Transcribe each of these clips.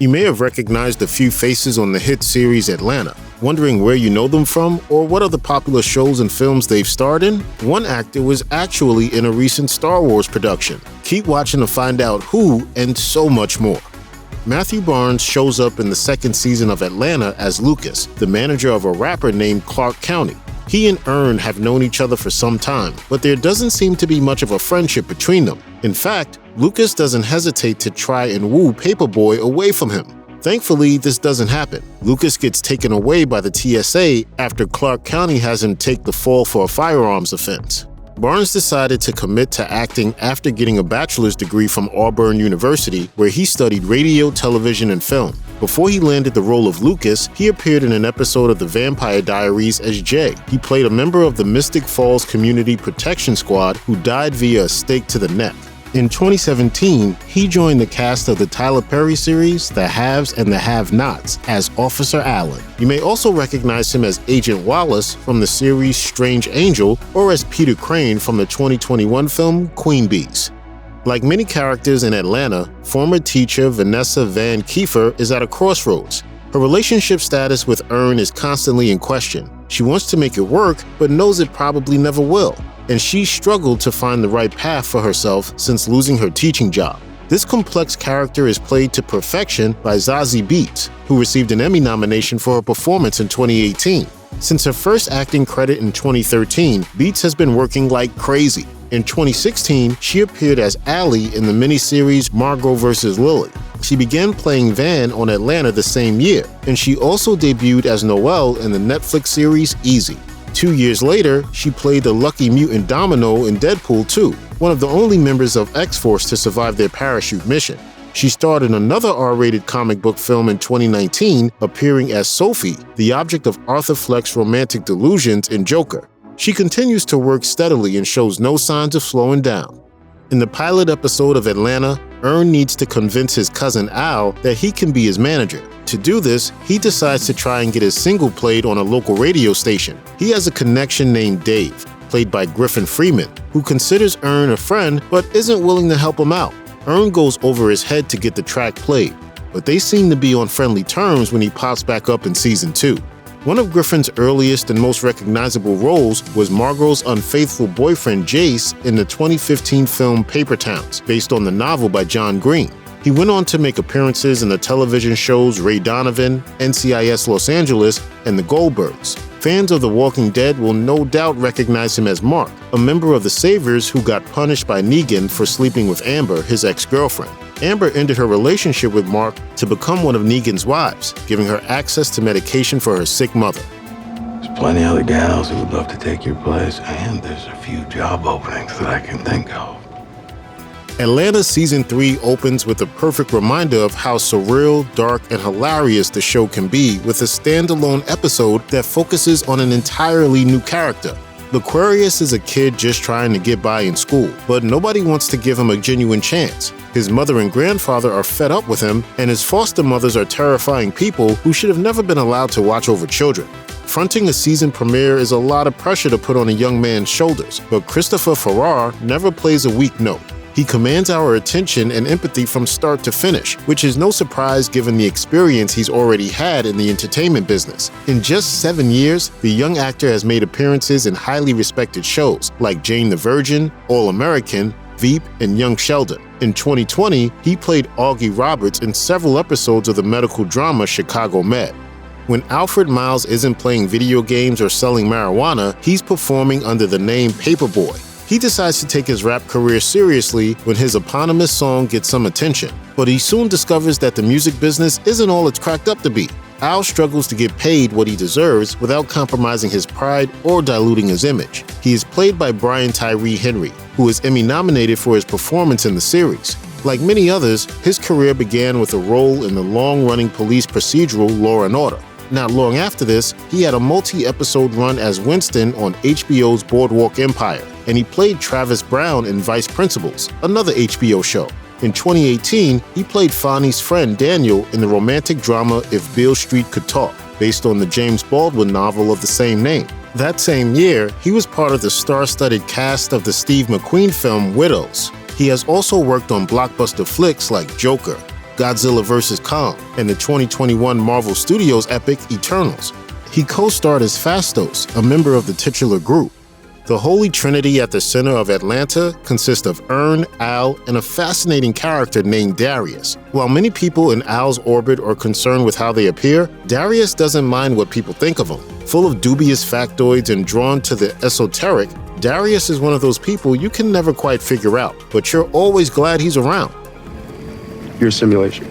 You may have recognized a few faces on the hit series Atlanta. Wondering where you know them from or what other popular shows and films they've starred in? One actor was actually in a recent Star Wars production. Keep watching to find out who and so much more. Matthew Barnes shows up in the second season of Atlanta as Lucas, the manager of a rapper named Clark County. He and Earn have known each other for some time, but there doesn't seem to be much of a friendship between them. In fact, Lucas doesn't hesitate to try and woo Paperboy away from him. Thankfully, this doesn't happen. Lucas gets taken away by the TSA after Clark County has him take the fall for a firearms offense. Barnes decided to commit to acting after getting a bachelor's degree from Auburn University, where he studied radio, television, and film. Before he landed the role of Lucas, he appeared in an episode of The Vampire Diaries as Jay. He played a member of the Mystic Falls Community Protection Squad who died via a stake to the neck. In 2017, he joined the cast of the Tyler Perry series The Haves and the Have-Nots as Officer Allen. You may also recognize him as Agent Wallace from the series Strange Angel or as Peter Crane from the 2021 film Queen Bees. Like many characters in Atlanta, former teacher Vanessa Van Kiefer is at a crossroads. Her relationship status with Earn is constantly in question. She wants to make it work, but knows it probably never will. And she struggled to find the right path for herself since losing her teaching job. This complex character is played to perfection by Zazie Beetz, who received an Emmy nomination for her performance in 2018. Since her first acting credit in 2013, Beetz has been working like crazy. In 2016, she appeared as Allie in the miniseries Margot vs. Lily. She began playing Van on Atlanta the same year, and she also debuted as Noelle in the Netflix series Easy. 2 years later, she played the lucky mutant Domino in Deadpool 2, one of the only members of X-Force to survive their parachute mission. She starred in another R-rated comic book film in 2019, appearing as Sophie, the object of Arthur Fleck's romantic delusions in Joker. She continues to work steadily and shows no signs of slowing down. In the pilot episode of Atlanta, Earn needs to convince his cousin Al that he can be his manager. To do this, he decides to try and get his single played on a local radio station. He has a connection named Dave, played by Griffin Freeman, who considers Earn a friend but isn't willing to help him out. Earn goes over his head to get the track played, but they seem to be on friendly terms when he pops back up in season 2. One of Griffin's earliest and most recognizable roles was Margot's unfaithful boyfriend Jace in the 2015 film Paper Towns, based on the novel by John Green. He went on to make appearances in the television shows Ray Donovan, NCIS Los Angeles, and The Goldbergs. Fans of The Walking Dead will no doubt recognize him as Mark, a member of the Saviors who got punished by Negan for sleeping with Amber, his ex-girlfriend. Amber ended her relationship with Mark to become one of Negan's wives, giving her access to medication for her sick mother. There's plenty of other gals who would love to take your place, and there's a few job openings that I can think of. Atlanta Season 3 opens with a perfect reminder of how surreal, dark, and hilarious the show can be with a standalone episode that focuses on an entirely new character. Loquareeous is a kid just trying to get by in school, but nobody wants to give him a genuine chance. His mother and grandfather are fed up with him, and his foster mothers are terrifying people who should have never been allowed to watch over children. Fronting a season premiere is a lot of pressure to put on a young man's shoulders, but Christopher Farrar never plays a weak note. He commands our attention and empathy from start to finish, which is no surprise given the experience he's already had in the entertainment business. In just 7 years, the young actor has made appearances in highly respected shows like Jane the Virgin, All American, Veep, and Young Sheldon. In 2020, he played Augie Roberts in several episodes of the medical drama Chicago Med. When Alfred Miles isn't playing video games or selling marijuana, he's performing under the name Paperboy. He decides to take his rap career seriously when his eponymous song gets some attention, but he soon discovers that the music business isn't all it's cracked up to be. Al struggles to get paid what he deserves without compromising his pride or diluting his image. He is played by Brian Tyree Henry, who is Emmy nominated for his performance in the series. Like many others, his career began with a role in the long-running police procedural Law & Order. Not long after this, he had a multi-episode run as Winston on HBO's Boardwalk Empire, and he played Travis Brown in Vice Principals, another HBO show. In 2018, he played Fonny's friend Daniel in the romantic drama If Beale Street Could Talk, based on the James Baldwin novel of the same name. That same year, he was part of the star-studded cast of the Steve McQueen film Widows. He has also worked on blockbuster flicks like Joker. Godzilla vs. Kong, and the 2021 Marvel Studios epic Eternals. He co-starred as Phastos, a member of the titular group. The Holy Trinity at the center of Atlanta consists of Ern, Al, and a fascinating character named Darius. While many people in Al's orbit are concerned with how they appear, Darius doesn't mind what people think of him. Full of dubious factoids and drawn to the esoteric, Darius is one of those people you can never quite figure out, but you're always glad he's around. Your simulation.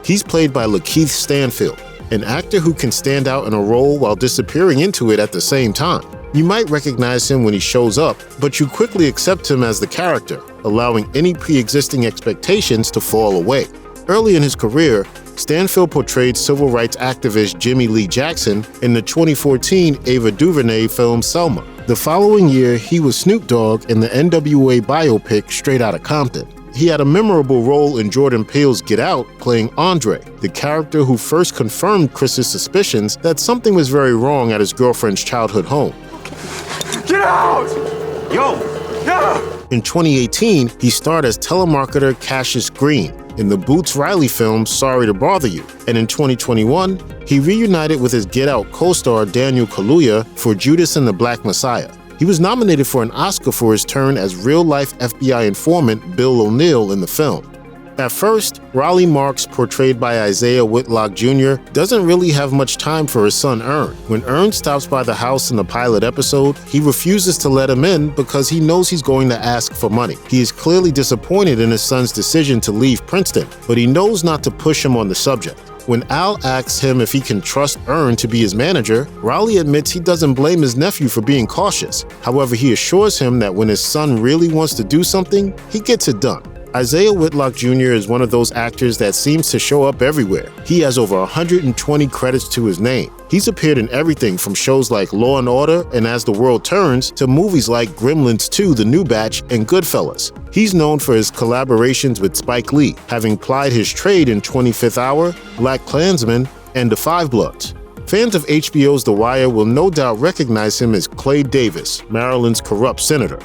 He's played by LaKeith Stanfield, an actor who can stand out in a role while disappearing into it at the same time. You might recognize him when he shows up, but you quickly accept him as the character, allowing any pre-existing expectations to fall away. Early in his career, Stanfield portrayed civil rights activist Jimmy Lee Jackson in the 2014 Ava DuVernay film Selma. The following year, he was Snoop Dogg in the NWA biopic Straight Outta Compton. He had a memorable role in Jordan Peele's Get Out, playing Andre, the character who first confirmed Chris's suspicions that something was very wrong at his girlfriend's childhood home. Get out! Yo! Yeah! In 2018, he starred as telemarketer Cassius Green in the Boots Riley film Sorry to Bother You, and in 2021, he reunited with his Get Out co-star Daniel Kaluuya for Judas and the Black Messiah. He was nominated for an Oscar for his turn as real-life FBI informant Bill O'Neill in the film. At first, Raleigh Marks, portrayed by Isiah Whitlock Jr., doesn't really have much time for his son Ern. When Ern stops by the house in the pilot episode, he refuses to let him in because he knows he's going to ask for money. He is clearly disappointed in his son's decision to leave Princeton, but he knows not to push him on the subject. When Al asks him if he can trust Ern to be his manager, Raleigh admits he doesn't blame his nephew for being cautious. However, he assures him that when his son really wants to do something, he gets it done. Isiah Whitlock Jr. is one of those actors that seems to show up everywhere. He has over 120 credits to his name. He's appeared in everything from shows like Law & Order and As the World Turns to movies like Gremlins 2: The New Batch and Goodfellas. He's known for his collaborations with Spike Lee, having plied his trade in 25th Hour, BlacKkKlansman, and The Five Bloods. Fans of HBO's The Wire will no doubt recognize him as Clay Davis, Maryland's corrupt senator.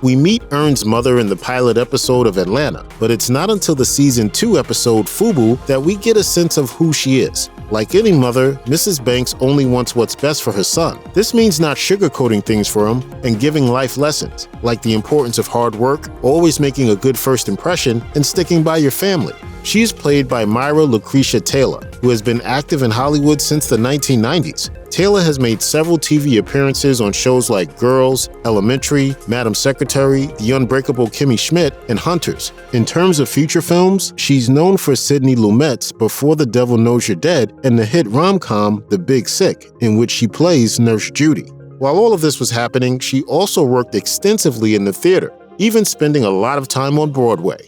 We meet Ern's mother in the pilot episode of Atlanta, but it's not until the season 2 episode Fubu that we get a sense of who she is. Like any mother, Mrs. Banks only wants what's best for her son. This means not sugarcoating things for him and giving life lessons, like the importance of hard work, always making a good first impression, and sticking by your family. She is played by Myra Lucretia Taylor, who has been active in Hollywood since the 1990s. Taylor has made several TV appearances on shows like Girls, Elementary, Madam Secretary, The Unbreakable Kimmy Schmidt, and Hunters. In terms of feature films, she's known for Sidney Lumet's Before the Devil Knows You're Dead and the hit rom-com The Big Sick, in which she plays Nurse Judy. While all of this was happening, she also worked extensively in the theater, even spending a lot of time on Broadway.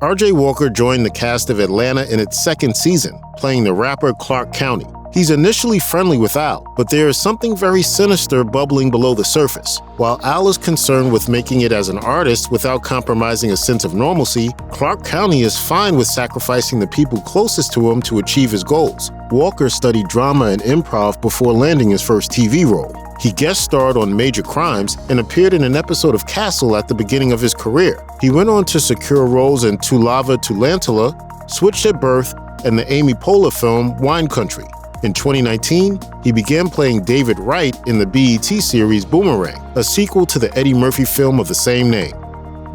R.J. Walker joined the cast of Atlanta in its second season, playing the rapper Clark County. He's initially friendly with Al, but there is something very sinister bubbling below the surface. While Al is concerned with making it as an artist without compromising a sense of normalcy, Clark County is fine with sacrificing the people closest to him to achieve his goals. Walker studied drama and improv before landing his first TV role. He guest starred on Major Crimes and appeared in an episode of Castle at the beginning of his career. He went on to secure roles in Tulava Tulantala, Switched at Birth, and the Amy Poehler film Wine Country. In 2019, he began playing David Wright in the BET series Boomerang, a sequel to the Eddie Murphy film of the same name.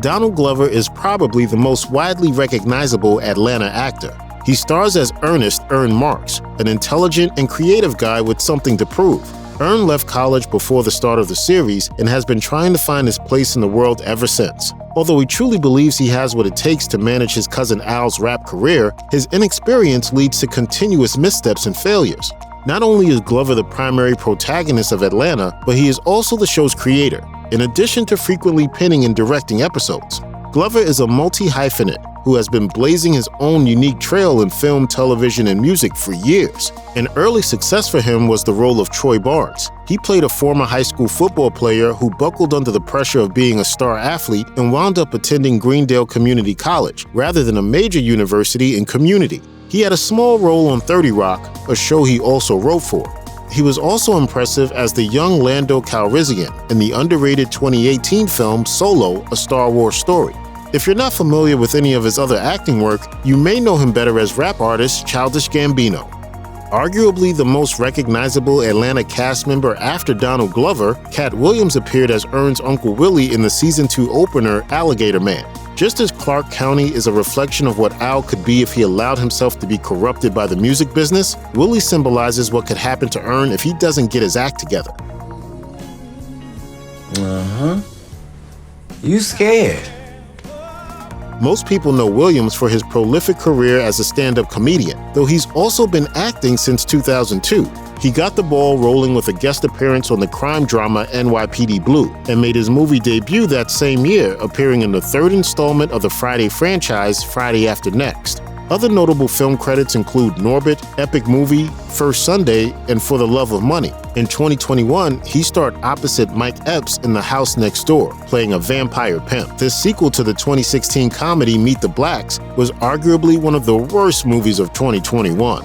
Donald Glover is probably the most widely recognizable Atlanta actor. He stars as Ernest Ern Marks, an intelligent and creative guy with something to prove. Ern left college before the start of the series and has been trying to find his place in the world ever since. Although he truly believes he has what it takes to manage his cousin Al's rap career, his inexperience leads to continuous missteps and failures. Not only is Glover the primary protagonist of Atlanta, but he is also the show's creator, in addition to frequently penning and directing episodes. Glover is a multi-hyphenate who has been blazing his own unique trail in film, television, and music for years. An early success for him was the role of Troy Barnes. He played a former high school football player who buckled under the pressure of being a star athlete and wound up attending Greendale Community College, rather than a major university in Community. He had a small role on 30 Rock, a show he also wrote for. He was also impressive as the young Lando Calrissian in the underrated 2018 film Solo, A Star Wars Story. If you're not familiar with any of his other acting work, you may know him better as rap artist Childish Gambino. Arguably the most recognizable Atlanta cast member after Donald Glover, Katt Williams appeared as Earn's Uncle Willy in the Season 2 opener Alligator Man. Just as Clark County is a reflection of what Al could be if he allowed himself to be corrupted by the music business, Willy symbolizes what could happen to Earn if he doesn't get his act together. You scared. Most people know Williams for his prolific career as a stand-up comedian, though he's also been acting since 2002. He got the ball rolling with a guest appearance on the crime drama NYPD Blue, and made his movie debut that same year, appearing in the third installment of the Friday franchise, Friday After Next. Other notable film credits include Norbit, Epic Movie, First Sunday, and For the Love of Money. In 2021, he starred opposite Mike Epps in The House Next Door, playing a vampire pimp. This sequel to the 2016 comedy Meet the Blacks was arguably one of the worst movies of 2021.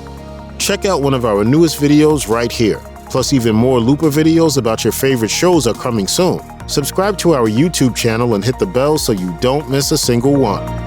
Check out one of our newest videos right here. Plus, even more Looper videos about your favorite shows are coming soon. Subscribe to our YouTube channel and hit the bell so you don't miss a single one.